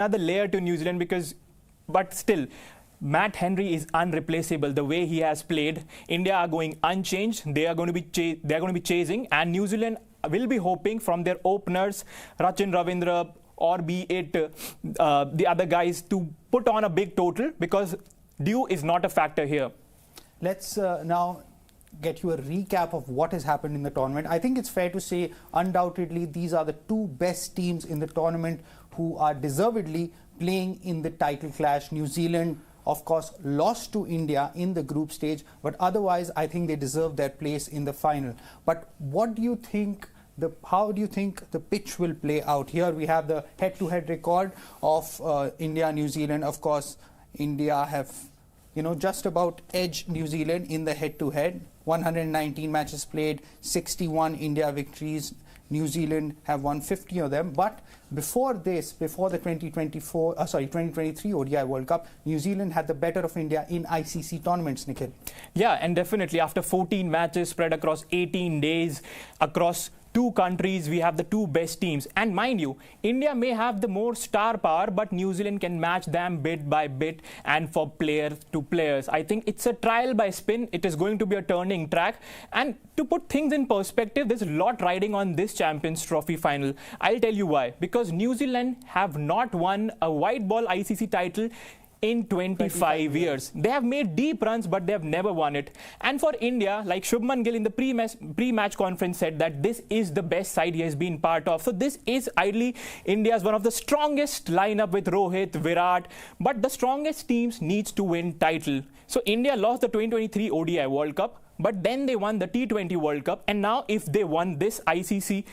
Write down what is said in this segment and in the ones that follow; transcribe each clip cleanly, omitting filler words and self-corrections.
another layer to New Zealand but still, Matt Henry is unreplaceable. The way he has played, India are going unchanged. They are going to be chasing, and New Zealand will be hoping from their openers, Rachin Ravindra, or be it the other guys, to put on a big total, because dew is not a factor here. Let's now get you a recap of what has happened in the tournament. I think it's fair to say, undoubtedly, these are the two best teams in the tournament who are deservedly playing in the title clash. New Zealand, of course, lost to India in the group stage, but otherwise I think they deserve their place in the final. But what do you think, how do you think the pitch will play out? Here we have the head-to-head record of India-New Zealand. Of course, India have just about edged New Zealand in the head-to-head. 119 matches played, 61 India victories. New Zealand have won 50 of them. But before the 2023 ODI World Cup, New Zealand had the better of India in ICC tournaments, Nikhil. Yeah, and definitely after 14 matches spread across 18 days, across two countries, we have the two best teams. And mind you, India may have the more star power, but New Zealand can match them bit by bit and for player to players. I think it's a trial by spin. It is going to be a turning track. And to put things in perspective, there's a lot riding on this Champions Trophy final. I'll tell you why. Because New Zealand have not won a white ball ICC title in 25 years. They have made deep runs, but they have never won it. And for India, like Shubman Gill in the pre-match conference said that this is the best side he has been part of. So this is ideally India's one of the strongest lineup with Rohit, Virat, but the strongest teams needs to win title. So India lost the 2023 ODI World Cup, but then they won the T20 World Cup, and now if they won this ICC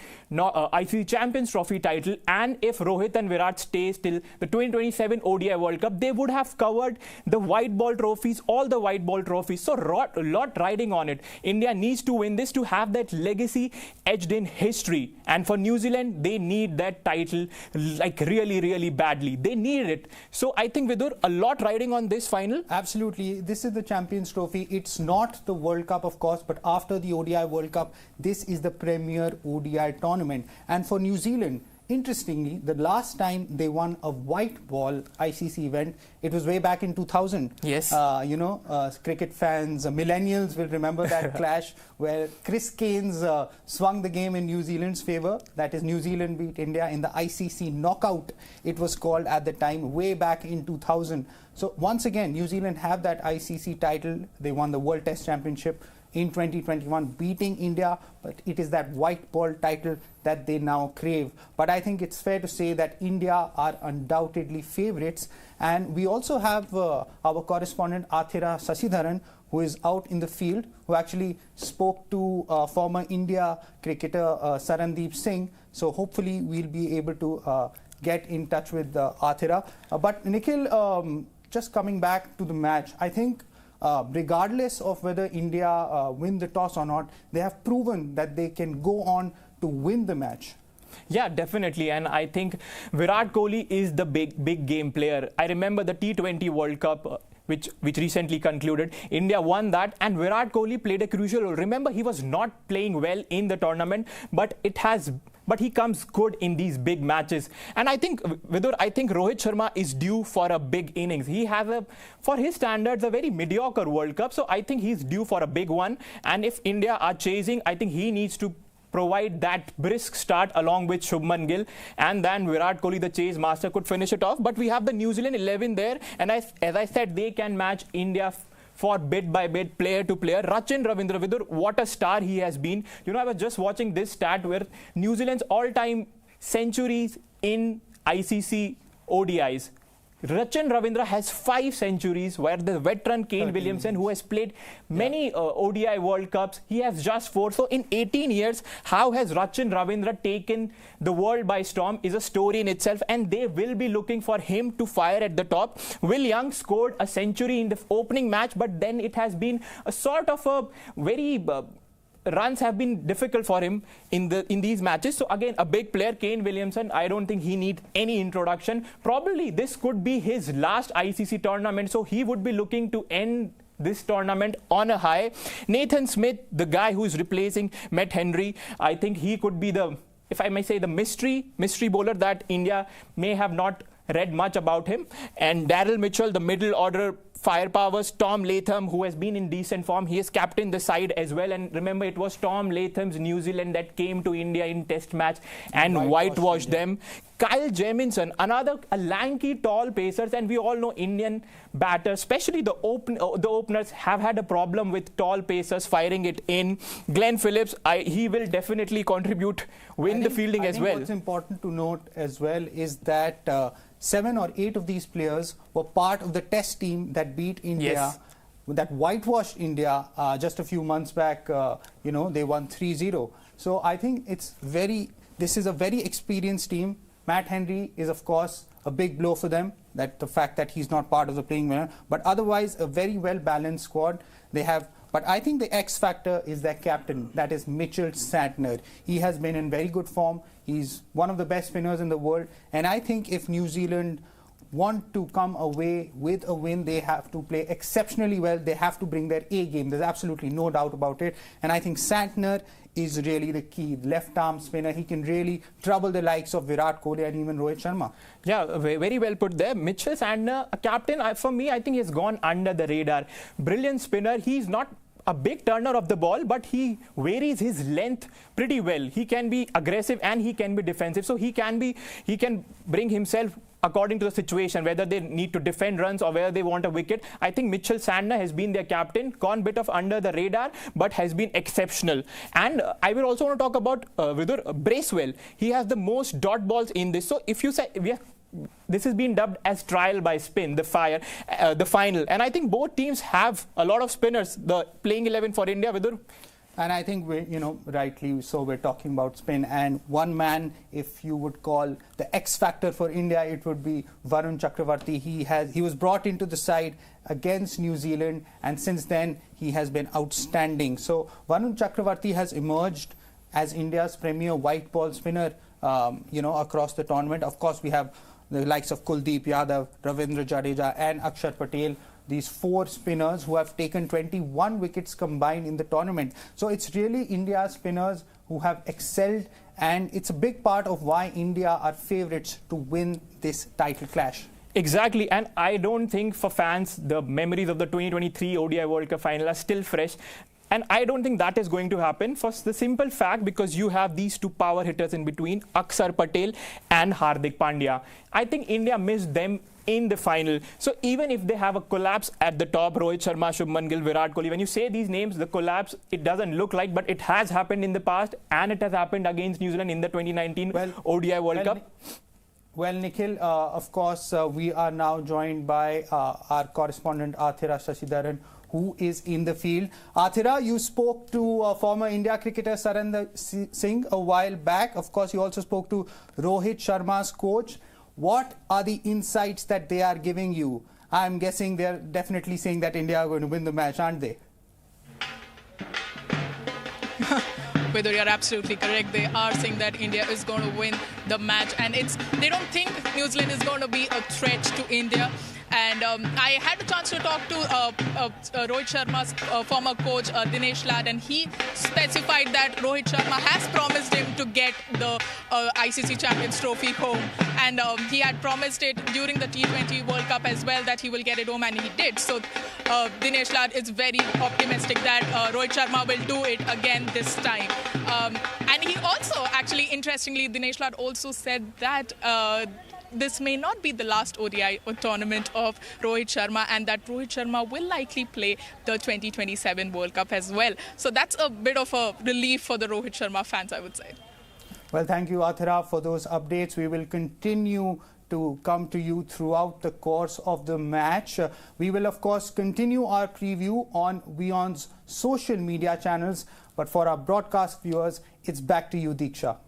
Champions Trophy title, and if Rohit and Virat stays till the 2027 ODI World Cup, they would have covered the white ball trophies, all the white ball trophies. So a lot riding on it. India needs to win this to have that legacy etched in history. And for New Zealand, they need that title like really, really badly. They need it. So I think, Vidur, a lot riding on this final. Absolutely. This is the Champions Trophy. It's not the World Cup, of course, but after the ODI World Cup, this is the premier ODI tournament. And for New Zealand, interestingly, the last time they won a white ball ICC event, it was way back in 2000. Yes. Cricket fans, millennials will remember that clash where Chris Kane's swung the game in New Zealand's favour. That is, New Zealand beat India in the ICC knockout, it was called at the time, way back in 2000. So once again, New Zealand have that ICC title. They won the World Test Championship in 2021, beating India, but it is that white ball title that they now crave. But I think it's fair to say that India are undoubtedly favourites. And we also have our correspondent Athira Sasidharan, who is out in the field, who actually spoke to former India cricketer Sarandeep Singh. So hopefully we'll be able to get in touch with Athira. But Nikhil, just coming back to the match, I think regardless of whether India win the toss or not, they have proven that they can go on to win the match. Yeah, definitely. And I think Virat Kohli is the big game player. I remember the T20 World Cup, which recently concluded. India won that, and Virat Kohli played a crucial role. Remember, he was not playing well in the tournament, but he comes good in these big matches. And I think, Vidur, Rohit Sharma is due for a big innings. He has for his standards, a very mediocre World Cup. So I think he's due for a big one. And if India are chasing, I think he needs to provide that brisk start along with Shubman Gill, and then Virat Kohli, the chase master, could finish it off. But we have the New Zealand 11 there, and as I said, they can match India for bit by bit, player to player. Rachin Ravindra, Vidur, what a star he has been. I was just watching this stat where New Zealand's all-time centuries in ICC ODIs. Rachin Ravindra has 5 centuries, where the veteran Kane Williamson, who has played many ODI World Cups, he has just 4. So in 18 years, how has Rachin Ravindra taken the world by storm is a story in itself, and they will be looking for him to fire at the top. Will Young scored a century in the opening match, but then it has been a sort of a very runs have been difficult for him in these matches. So again, a big player, Kane Williamson, I don't think he needs any introduction. Probably this could be his last ICC tournament, so he would be looking to end this tournament on a high. Nathan Smith, the guy who is replacing Matt Henry, I think he could be the, if I may say, the mystery bowler that India may have not read much about him. And Daryl Mitchell, the middle order firepowers, Tom Latham, who has been in decent form, he has captained the side as well. And remember, it was Tom Latham's New Zealand that came to India in test match and whitewashed them. Kyle Jamieson, another lanky, tall pacers, and we all know Indian batters, especially the openers, have had a problem with tall pacers firing it in. Glenn Phillips, he will definitely contribute, win the fielding as well. What's important to note as well is that 7 or 8 of these players were part of the test team that beat India. Yes. That whitewashed India just a few months back. They won 3-0. So I think this is a very experienced team. Matt Henry is, of course, a big blow for them, that the fact that he's not part of the playing winner. But otherwise, a very well-balanced squad they have. But I think the X factor is their captain, that is Mitchell Santner. He has been in very good form. He's one of the best spinners in the world. And I think if New Zealand want to come away with a win, they have to play exceptionally well. They have to bring their A game. There's absolutely no doubt about it. And I think Santner is really the key. Left-arm spinner. He can really trouble the likes of Virat Kohli and even Rohit Sharma. Yeah, very well put there. Mitchell Santner, a captain, for me, I think he's gone under the radar. Brilliant spinner. He's not a big turner of the ball, but he varies his length pretty well. He can be aggressive and he can be defensive. So he can bring himself according to the situation, whether they need to defend runs or whether they want a wicket. I think Mitchell Santner has been their captain, gone a bit of under the radar, but has been exceptional. And I will also want to talk about Vidur Bracewell. He has the most dot balls in this. So if you say, this has been dubbed as trial by spin, the final. And I think both teams have a lot of spinners, the playing 11 for India, Vidur. And I think rightly so, we're talking about spin. And one man, if you would call the X factor for India, it would be Varun Chakravarti. He was brought into the side against New Zealand, and since then he has been outstanding. So Varun Chakravarti has emerged as India's premier white ball spinner, across the tournament. Of course, we have the likes of Kuldeep Yadav, Ravindra Jadeja, and Akshar Patel. These 4 spinners who have taken 21 wickets combined in the tournament. So it's really India's spinners who have excelled, and it's a big part of why India are favourites to win this title clash. Exactly, and I don't think for fans the memories of the 2023 ODI World Cup final are still fresh. And I don't think that is going to happen for the simple fact because you have these 2 power hitters in between, Akshar Patel and Hardik Pandya. I think India missed them in the final. So even if they have a collapse at the top, Rohit Sharma, Shubman Gill, Virat Kohli, when you say these names, the collapse, it doesn't look like, but it has happened in the past, and it has happened against New Zealand in the 2019 ODI World Cup. Well, Nikhil, of course, we are now joined by our correspondent Athira Sasidharan, who is in the field. Athira, you spoke to former India cricketer Surinder Singh a while back. Of course, you also spoke to Rohit Sharma's coach. What are the insights that they are giving you? I'm guessing they're definitely saying that India are going to win the match, aren't they? Vidur, you're absolutely correct. They are saying that India is going to win the match, and they don't think New Zealand is going to be a threat to India. And I had a chance to talk to Rohit Sharma's former coach, Dinesh Ladd, and he specified that Rohit Sharma has promised him to get the ICC Champions Trophy home. And he had promised it during the T20 World Cup as well, that he will get it home, and he did. So Dinesh Ladd is very optimistic that Rohit Sharma will do it again this time. And he also, actually, interestingly, Dinesh Ladd also said that this may not be the last ODI tournament of Rohit Sharma, and that Rohit Sharma will likely play the 2027 World Cup as well. So that's a bit of a relief for the Rohit Sharma fans, I would say. Well, thank you, Athira, for those updates. We will continue to come to you throughout the course of the match. We will, of course, continue our preview on WION's social media channels. But for our broadcast viewers, it's back to you, Diksha.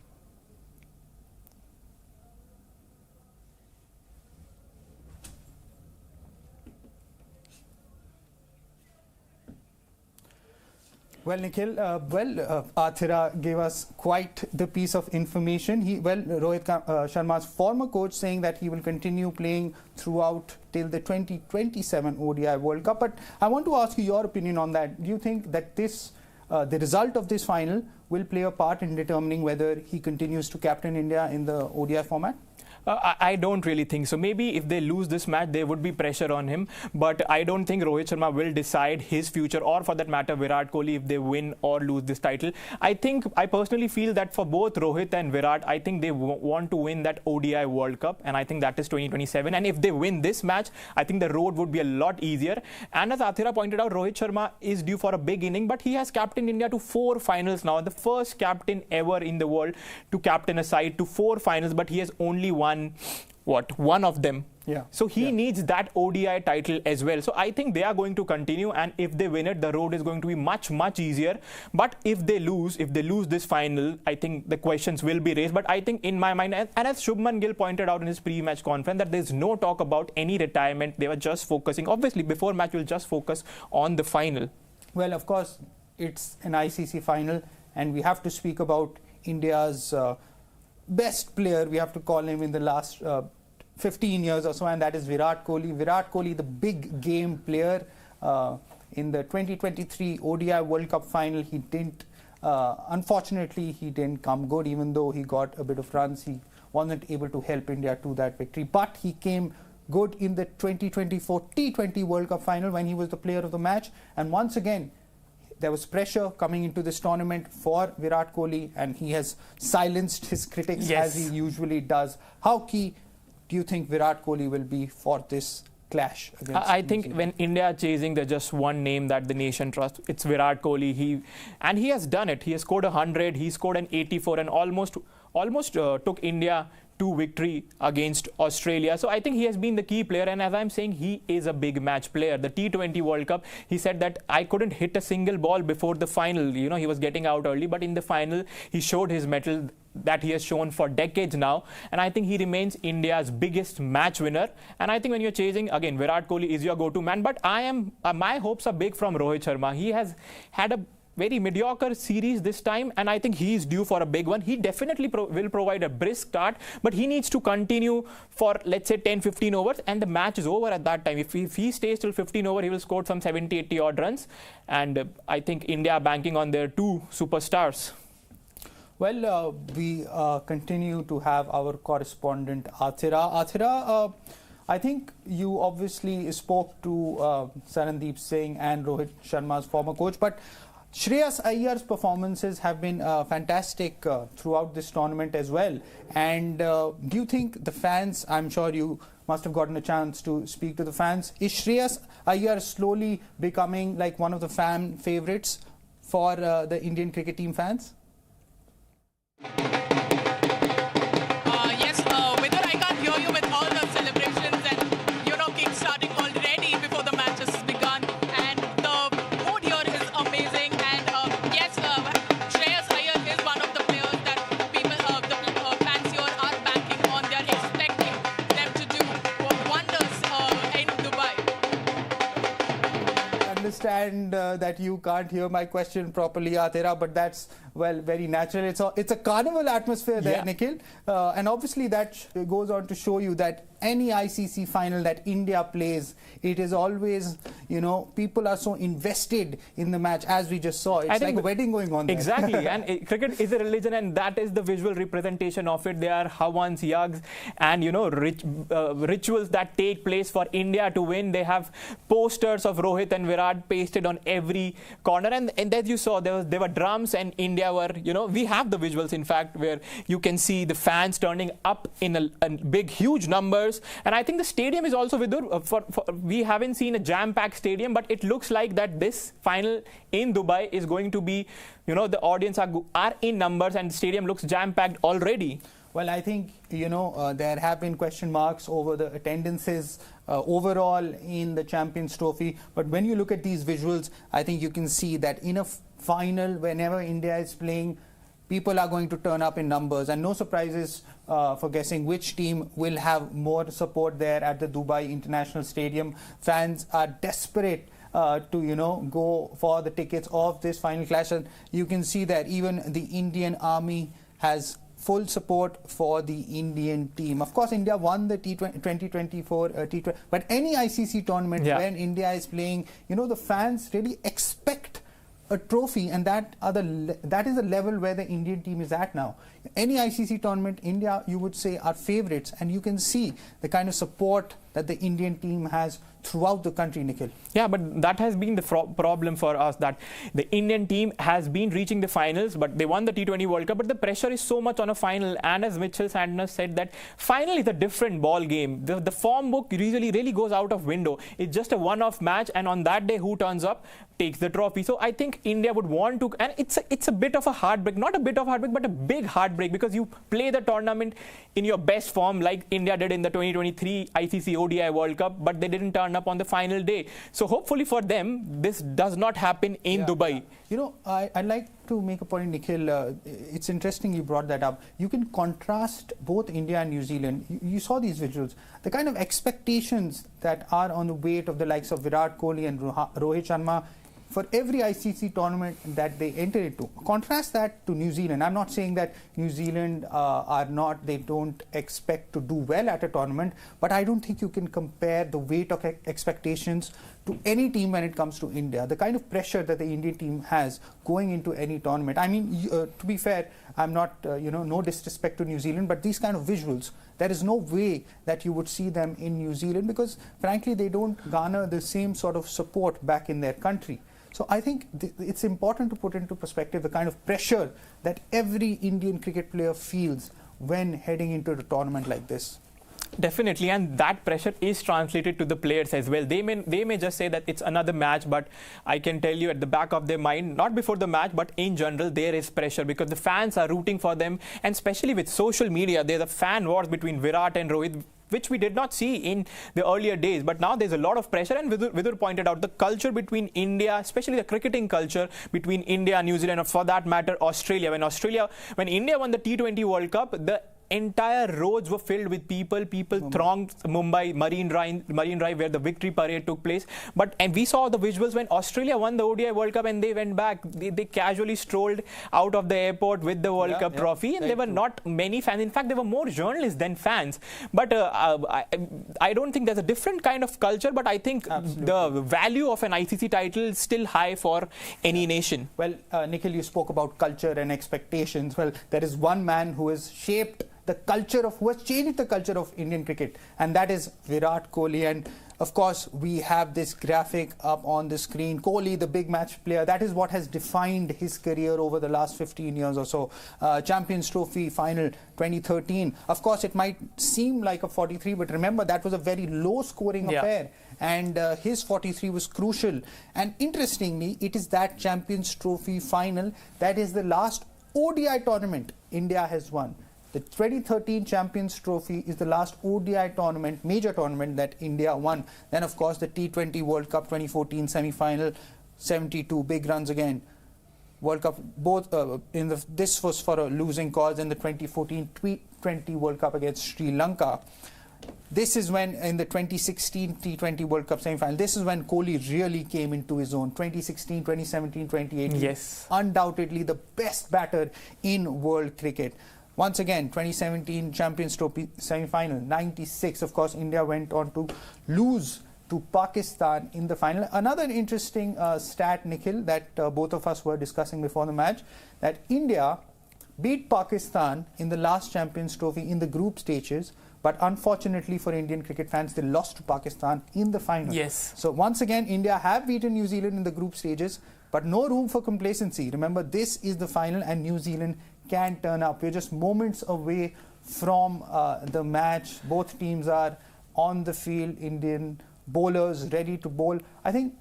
Well, Nikhil, Athira gave us quite the piece of information. Rohit Sharma's former coach saying that he will continue playing throughout till the 2027 ODI World Cup. But I want to ask you your opinion on that. Do you think that the result of this final will play a part in determining whether he continues to captain India in the ODI format? I don't really think so. Maybe if they lose this match, there would be pressure on him. But I don't think Rohit Sharma will decide his future, or for that matter, Virat Kohli, if they win or lose this title. I personally feel that for both Rohit and Virat, I think they want to win that ODI World Cup, and I think that is 2027. And if they win this match, I think the road would be a lot easier. And as Athira pointed out, Rohit Sharma is due for a big inning, but he has captained India to 4 finals now. The first captain ever in the world to captain a side to 4 finals, but he has only won one of them. Yeah. So he needs that ODI title as well. So I think they are going to continue, and if they win it, the road is going to be much, much easier. But if they lose this final, I think the questions will be raised. But I think in my mind, and as Shubman Gill pointed out in his pre-match conference, that there's no talk about any retirement. They were just focusing. Obviously, before match, we'll just focus on the final. Well, of course, it's an ICC final, and we have to speak about India's best player, we have to call him, in the last 15 years or so, and that is Virat Kohli. Virat Kohli, the big game player. In the 2023 ODI World Cup final, he didn't, unfortunately, he didn't come good, even though he got a bit of runs. He wasn't able to help India to that victory. But he came good in the 2024 T20 World Cup final when he was the player of the match. And once again, there was pressure coming into this tournament for Virat Kohli, and he has silenced his critics as he usually does. How key do you think Virat Kohli will be for this clash against I think when India are chasing, there's just one name that the nation trusts. It's Virat Kohli. He has done it. He has scored 100. He scored an 84 and almost took India to victory against Australia. So I think he has been the key player, and as I'm saying, he is a big match player. The T20 World Cup, he said that I couldn't hit a single ball before the final. You know, he was getting out early, but in the final, he showed his mettle that he has shown for decades now, and I think he remains India's biggest match winner. And I think when you're chasing, again, Virat Kohli is your go-to man, but my hopes are big from Rohit Sharma. He has had a very mediocre series this time, and I think he is due for a big one. He definitely will provide a brisk start, but he needs to continue for, let's say, 10-15 overs, and the match is over at that time. If he stays till 15 over, he will score some 70-80 odd runs, and I think India are banking on their 2 superstars. Well, we continue to have our correspondent Athira. Athira, I think you obviously spoke to Sarandeep Singh and Rohit Sharma's former coach, but Shreyas Iyyar's performances have been fantastic throughout this tournament as well. And do you think the fans, I'm sure you must have gotten a chance to speak to the fans, is Shreyas Iyyar slowly becoming like one of the fan favourites for the Indian cricket team fans? Yes, Vidur, I can't hear you with all the celebrations and, keep starting already before the match has begun. And the mood here is amazing. And yes, Shreyas Iyyar is one of the players that people, the fans here are banking on. They're expecting them to do wonders in Dubai. I understand that you can't hear my question properly, Athira, but that's, well, very natural. It's a carnival atmosphere there, Nikhil. And obviously that goes on to show you that any ICC final that India plays, it is always, people are so invested in the match, as we just saw. It's like a wedding going on there. Exactly. And cricket is a religion, and that is the visual representation of it. There are Havans, Yags, and, rituals that take place for India to win. They have posters of Rohit and Virat pasted on every corner. And as you saw, there were drums, and India were, we have the visuals, in fact, where you can see the fans turning up in a big, huge numbers. And I think the stadium is also, Vidur, we haven't seen a jam-packed stadium, but it looks like that this final in Dubai is going to be, the audience are in numbers, and the stadium looks jam-packed already. Well, I think, there have been question marks over the attendances overall in the Champions Trophy. But when you look at these visuals, I think you can see that in a final, whenever India is playing, people are going to turn up in numbers, and no surprises for guessing which team will have more support there at the Dubai International Stadium. Fans are desperate to go for the tickets of this final clash, and you can see that even the Indian Army has full support for the Indian team. Of course, India won the 2024 T20, but any ICC tournament when India is playing, the fans really expect a trophy, and that is the level where the Indian team is at now. Any ICC tournament, India, you would say, are favourites, and you can see the kind of support that the Indian team has throughout the country, Nikhil. Yeah, but that has been the problem for us, that the Indian team has been reaching the finals, but they won the T20 World Cup, but the pressure is so much on a final. And as Mitchell Sandner said, that final is a different ball game. The form book usually really goes out of window. It's just a one-off match, and on that day, who turns up takes the trophy. So I think India would want to, and it's a bit of a heartbreak, not a bit of heartbreak, but a big heartbreak, because you play the tournament in your best form like India did in the 2023 ICC ODI World Cup, but they didn't turn up on the final day. So hopefully for them, this does not happen in Dubai. You know, I'd like to make a point, Nikhil. It's interesting you brought that up. You can contrast both India and New Zealand. You saw these visuals. The kind of expectations that are on the weight of the likes of Virat Kohli and Rohit Sharma for every ICC tournament that they enter into. Contrast that to New Zealand. I'm not saying that New Zealand they don't expect to do well at a tournament, but I don't think you can compare the weight of expectations to any team when it comes to India. The kind of pressure that the Indian team has going into any tournament. I mean, to be fair, I'm not, no disrespect to New Zealand, but these kind of visuals, there is no way that you would see them in New Zealand, because frankly, they don't garner the same sort of support back in their country. So I think it's important to put into perspective the kind of pressure that every Indian cricket player feels when heading into a tournament like this. Definitely, and that pressure is translated to the players as well. They may just say that it's another match, but I can tell you at the back of their mind, not before the match, but in general, there is pressure, because the fans are rooting for them, and especially with social media, there's a fan wars between Virat and Rohit, which we did not see in the earlier days. But now there's a lot of pressure, and Vidur pointed out the culture between India, especially the cricketing culture between India and New Zealand, or for that matter, Australia. When India won the T20 World Cup, the entire roads were filled with people. People thronged Mumbai Marine Drive, where the victory parade took place. And we saw the visuals when Australia won the ODI World Cup and they went back. They casually strolled out of the airport with the World Cup trophy, and there were not many fans. In fact, there were more journalists than fans. But I don't think there's a different kind of culture, but I think the value of an ICC title is still high for any nation. Well, Nikhil, you spoke about culture and expectations. Well, there is one man who has changed the culture of Indian cricket, and that is Virat Kohli. And of course, we have this graphic up on the screen. Kohli, the big match player, that is what has defined his career over the last 15 years or so. Champions Trophy final 2013. Of course, it might seem like a 43, but remember, that was a very low scoring affair. And his 43 was crucial. And interestingly, it is that Champions Trophy final that is the last ODI tournament India has won. The 2013 Champions Trophy is the last ODI tournament, major tournament that India won. Then, of course, the T20 World Cup 2014 semi-final, 72 big runs again. World Cup, both this was for a losing cause in the 2014 T20 World Cup against Sri Lanka. This is when, in the 2016 T20 World Cup semi-final, this is when Kohli really came into his own. 2016, 2017, 2018. Yes. Undoubtedly the best batter in world cricket. Once again, 2017 Champions Trophy semi-final, 96. Of course, India went on to lose to Pakistan in the final. Another interesting stat, Nikhil, that both of us were discussing before the match, that India beat Pakistan in the last Champions Trophy in the group stages, but unfortunately for Indian cricket fans, they lost to Pakistan in the final. Yes. So once again, India have beaten New Zealand in the group stages, but no room for complacency. Remember, this is the final and New Zealand can turn up. We're just moments away from the match. Both teams are on the field, Indian bowlers ready to bowl. I think,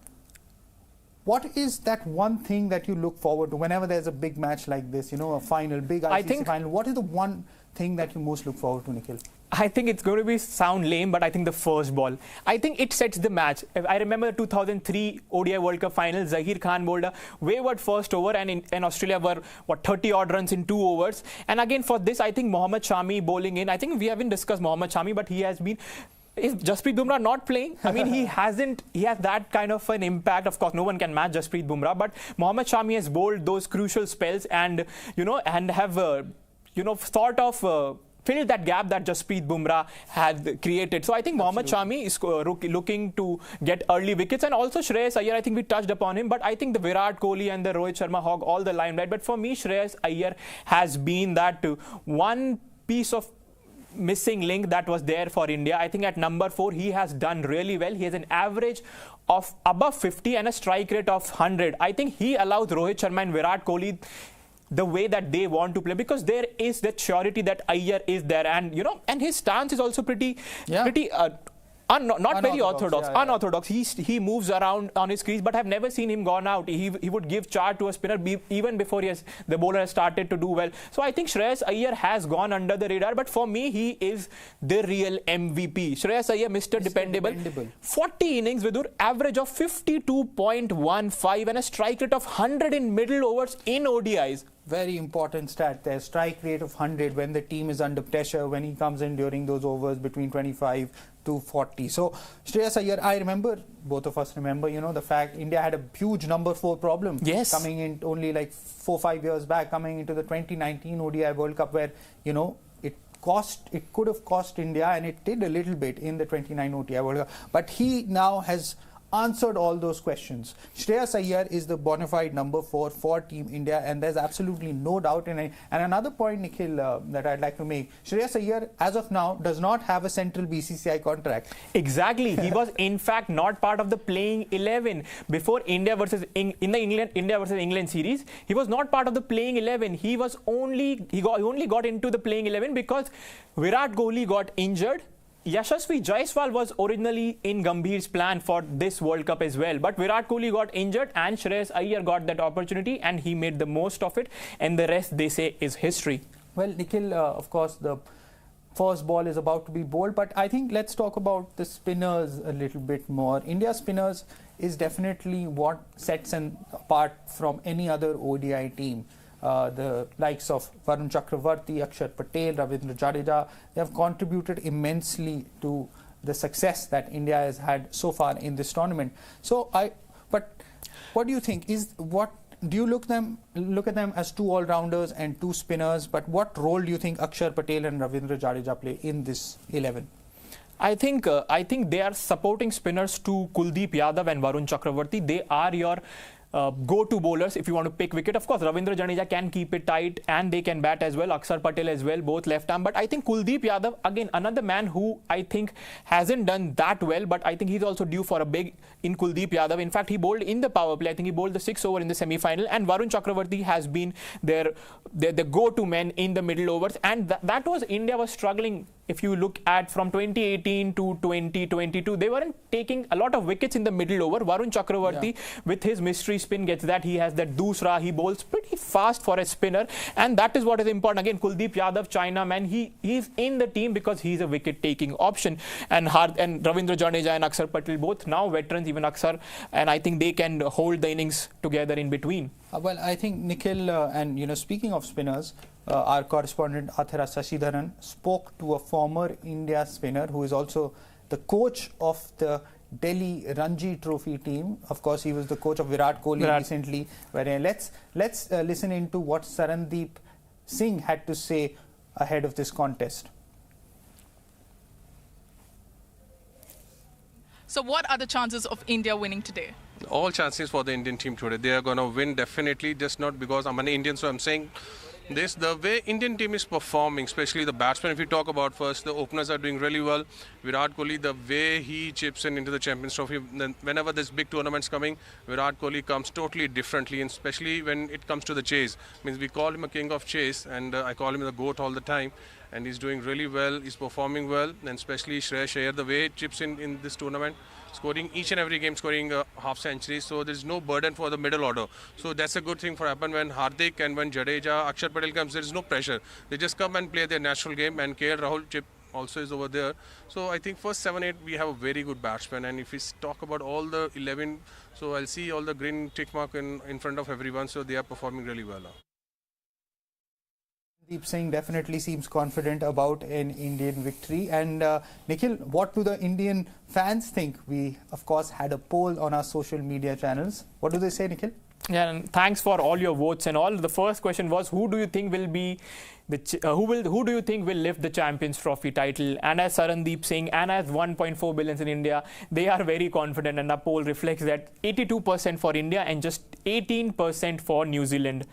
what is that one thing that you look forward to whenever there's a big match like this, a final, big ICC final? What is the one thing that you most look forward to, Nikhil? I think it's going to sound lame, but I think the first ball. I think it sets the match. I remember the 2003 ODI World Cup final. Zaheer Khan bowled a wayward first over, and Australia were 30-odd runs in 2 overs. And again, for this, I think Mohammad Shami bowling in. I think we haven't discussed Mohammad Shami, but he has been. Is Jasprit Bumrah not playing? I mean, he has that kind of an impact. Of course, no one can match Jasprit Bumrah, but Mohammad Shami has bowled those crucial spells, and have sort of filled that gap that Jasprit Bumrah had created. So I think Mohammad Shami is looking to get early wickets, and also Shreyas Iyer, I think we touched upon him, but I think the Virat Kohli and the Rohit Sharma hog all the limelight. But for me, Shreyas Iyer has been that one piece of missing link that was there for India. I think at number 4 he has done really well. He has an average of above 50 and a strike rate of 100. I think he allows Rohit Sharma and Virat Kohli the way that they want to play, because there is that surety that Iyer is there, and and his stance is also pretty not very orthodox. Unorthodox. He moves around on his crease, but I've never seen him gone out. He would give charge to a spinner even before the bowler has started to do well. So I think Shreyas Iyer has gone under the radar, but for me, he is the real MVP. Shreyas Iyer, Mr. Dependable. 40 innings, Vidur, average of 52.15 and a strike rate of 100 in middle overs in ODIs. Very important stat there. Strike rate of 100 when the team is under pressure, when he comes in during those overs between 25 to 40. So Shreyas Iyer, I remember, both of us remember, the fact India had a huge number 4 problem. Yes. Coming in only like 4-5 years back, coming into the 2019 ODI World Cup, where, it could have cost India, and it did a little bit in the 29 ODI World Cup. But he now has answered all those questions. Shreyas Iyer is the bona fide number 4 for Team India, and there's absolutely no doubt in it. And another point, Nikhil, that I'd like to make, Shreyas Iyer, as of now, does not have a central BCCI contract. Exactly. He was, in fact, not part of the playing 11 before India versus India versus England series. He was not part of the playing 11. He only got into the playing 11 because Virat Kohli got injured. Yashasvi Jaiswal was originally in Gambhir's plan for this World Cup as well, but Virat Kohli got injured and Shreyas Iyer got that opportunity, and he made the most of it, and the rest, they say, is history. Well, Nikhil, of course, the first ball is about to be bowled, but I think let's talk about the spinners a little bit more. India's spinners is definitely what sets them apart from any other ODI team. The likes of Varun Chakravarti, Akshar Patel, Ravindra Jadeja, they have contributed immensely to the success that India has had so far in this tournament. So, but what do you think? Do you look at them as 2 all-rounders and 2 spinners? But what role do you think Akshar Patel and Ravindra Jadeja play in this 11? I think they are supporting spinners to Kuldeep Yadav and Varun Chakravarti. They are your go-to bowlers if you want to pick wicket. Of course, Ravindra Jadeja can keep it tight and they can bat as well. Akshar Patel as well, both left arm. But I think Kuldeep Yadav, again, another man who I think hasn't done that well, but I think he's also due for a big in Kuldeep Yadav. In fact, he bowled in the power play. I think he bowled the 6 over in the semi-final. And Varun Chakravarti has been their go-to man in the middle overs. And that was, India was struggling. If you look at from 2018 to 2022, they weren't taking a lot of wickets in the middle over. Varun Chakravarti, with his mystery spin, gets that. He has that doosra. He bowls pretty fast for a spinner. And that is what is important. Again, Kuldeep Yadav, China man, he's in the team because he's a wicket-taking option. And Ravindra Jadeja and Akshar Patel, both now veterans, even Akshar. And I think they can hold the innings together in between. Well, I think Nikhil, and speaking of spinners, our correspondent Athira Sasidharan spoke to a former India spinner who is also the coach of the Delhi Ranji Trophy team. Of course, he was the coach of Virat Kohli recently. Let's listen into what Sarandeep Singh had to say ahead of this contest. So what are the chances of India winning today? All chances for the Indian team today. They are going to win definitely, just not because I'm an Indian, so I'm saying this. The way Indian team is performing, especially the batsmen, if you talk about first, the openers are doing really well. Virat Kohli, the way he chips in into the Champions Trophy, then whenever there's big tournaments coming, Virat Kohli comes totally differently, and especially when it comes to the chase. Means we call him a king of chase, and I call him the GOAT all the time. And he's doing really well, he's performing well, and especially Shreyas Iyer, the way it chips in this tournament, scoring each and every game, scoring a half century, so there's no burden for the middle order. So that's a good thing for happen when Hardik and when Jadeja, Akshar Patel comes, there's no pressure. They just come and play their natural game, and KL Rahul chip also is over there. So I think first 7-8 we have a very good batsman, and if we talk about all the 11, so I'll see all the green tick mark in front of everyone, so they are performing really well now. Deep Singh definitely seems confident about an Indian victory. And Nikhil, what do the Indian fans think? We, of course, had a poll on our social media channels. What do they say, Nikhil? Yeah, and thanks for all your votes and all. The first question was, who do you think will be who do you think will lift the Champions Trophy title? And as Sarandeep Singh and as 1.4 billion in India, they are very confident, and the poll reflects that 82% for India and just 18% for New Zealand.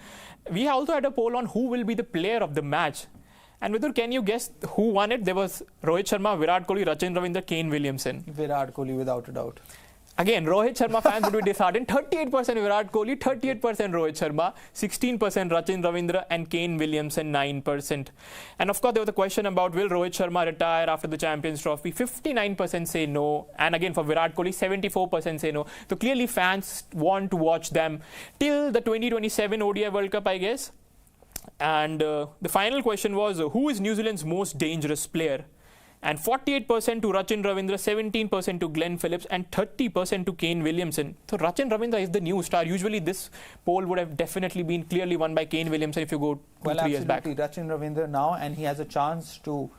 We also had a poll on who will be the player of the match. And Vidur, can you guess who won it? There was Rohit Sharma, Virat Kohli, Sachin Ravindra, Kane Williamson. Virat Kohli, without a doubt. Again, Rohit Sharma fans would be disheartened. 38% Virat Kohli, 38% Rohit Sharma, 16% Sachin Ravindra, and Kane Williamson 9%. And of course, there was a question about will Rohit Sharma retire after the Champions Trophy. 59% say no. And again, for Virat Kohli, 74% say no. So clearly, fans want to watch them till the 2027 ODI World Cup, I guess. And the final question was, who is New Zealand's most dangerous player? And 48% to Sachin Ravindra, 17% to Glenn Phillips, and 30% to Kane Williamson. So Sachin Ravindra is the new star. Usually this poll would have definitely been clearly won by Kane Williamson if you go 2-3 years back. Sachin Ravindra now, and he has a chance to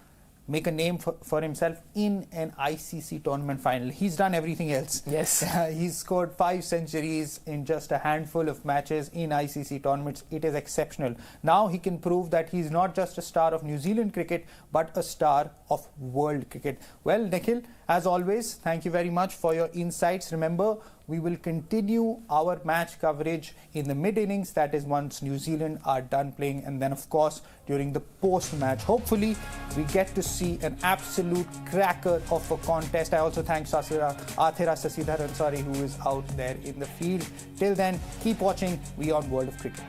make a name for himself in an ICC tournament final. He's done everything else. Yes. He's scored 5 centuries in just a handful of matches in ICC tournaments. It is exceptional. Now he can prove that he's not just a star of New Zealand cricket, but a star of world cricket. Well, Nikhil, as always, thank you very much for your insights. Remember, we will continue our match coverage in the mid-innings, that is once New Zealand are done playing, and then of course during the post-match. Hopefully we get to see an absolute cracker of a contest. I also thank Athira Sasidharan, who is out there in the field. Till then, keep watching WION World of Cricket.